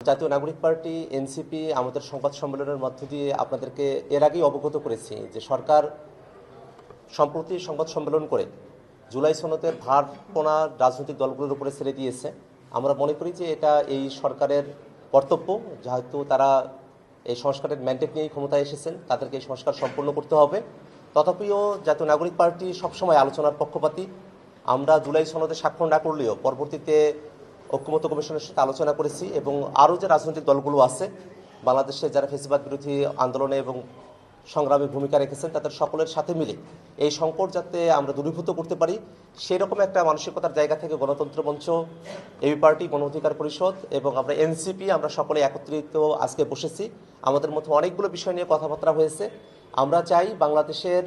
জাতীয় নাগরিক party NCP আমাদের সংবাদ সম্মেলনের মধ্য দিয়ে আপনাদেরকে এর আগেই অবগত করেছি যে সরকার সম্প্রতি সংবাদ সম্মেলন করে জুলাই সনদের ভারপোনা রাজনৈতিক দলগুলোর উপরে ছেড়ে দিয়েছে। আমরা মনে করি যে এটা এই সরকারের কর্তব্য, যেহেতু তারা এই সংস্কারের ম্যান্ডেট নিয়েই ক্ষমতায় এসেছেন, তাদেরকে এই সংস্কার সম্পূর্ণ করতে হবে। তথাপিও জাতীয় নাগরিক পার্টি সবসময় আলোচনার পক্ষপাতী। আমরা জুলাই সনদে স্বাক্ষর না করলেও পরবর্তীতে ঐক্যমত্য কমিশনের সাথে আলোচনা করেছি এবং আরও যে রাজনৈতিক দলগুলো আছে বাংলাদেশে যারা ফ্যাসিবাদ বিরোধী আন্দোলনে এবং সংগ্রামে ভূমিকা রেখেছেন তাদের সকলের সাথে মিলে এই সংকট যাতে আমরা দূরীভূত করতে পারি সেই রকম একটা মানসিকতার জায়গা থেকে গণতন্ত্র মঞ্চ, এবি পার্টি, গণ অধিকার পরিষদ এবং আমরা এনসিপি আমরা সকলে একত্রিত আজকে বসেছি। আমাদের মধ্যে অনেকগুলো বিষয় নিয়ে কথাবার্তা হয়েছে। আমরা চাই বাংলাদেশের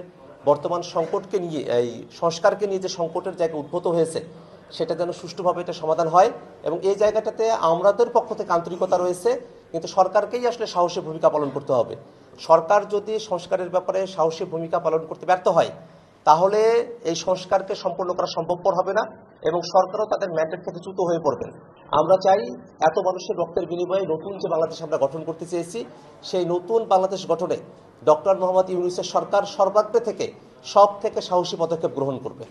বর্তমান সংকটকে নিয়ে, এই সংস্কারকে নিয়ে যে সংকটের জায়গা উদ্ভূত হয়েছে সেটা যেন সুষ্ঠুভাবে এটা সমাধান হয় এবং এই জায়গাটাতে আমাদের পক্ষ থেকে আন্তরিকতা রয়েছে, কিন্তু সরকারকেই আসলে সাহসী ভূমিকা পালন করতে হবে। সরকার যদি সংস্কারের ব্যাপারে সাহসী ভূমিকা পালন করতে ব্যর্থ হয় তাহলে এই সংস্কারকে সম্পূর্ণ করা সম্ভবপর হবে না এবং সরকারও তাদের ম্যান্ডেট থেকে চ্যুত হয়ে পড়বেন। আমরা চাই এত মানুষের রক্তের বিনিময়ে নতুন যে বাংলাদেশ আমরা গঠন করতে চেয়েছি সেই নতুন বাংলাদেশ গঠনে ডক্টর মোহাম্মদ ইউনূসের সরকার সর্বাগ্রে থেকে সব থেকে সাহসী পদক্ষেপ গ্রহণ করবে।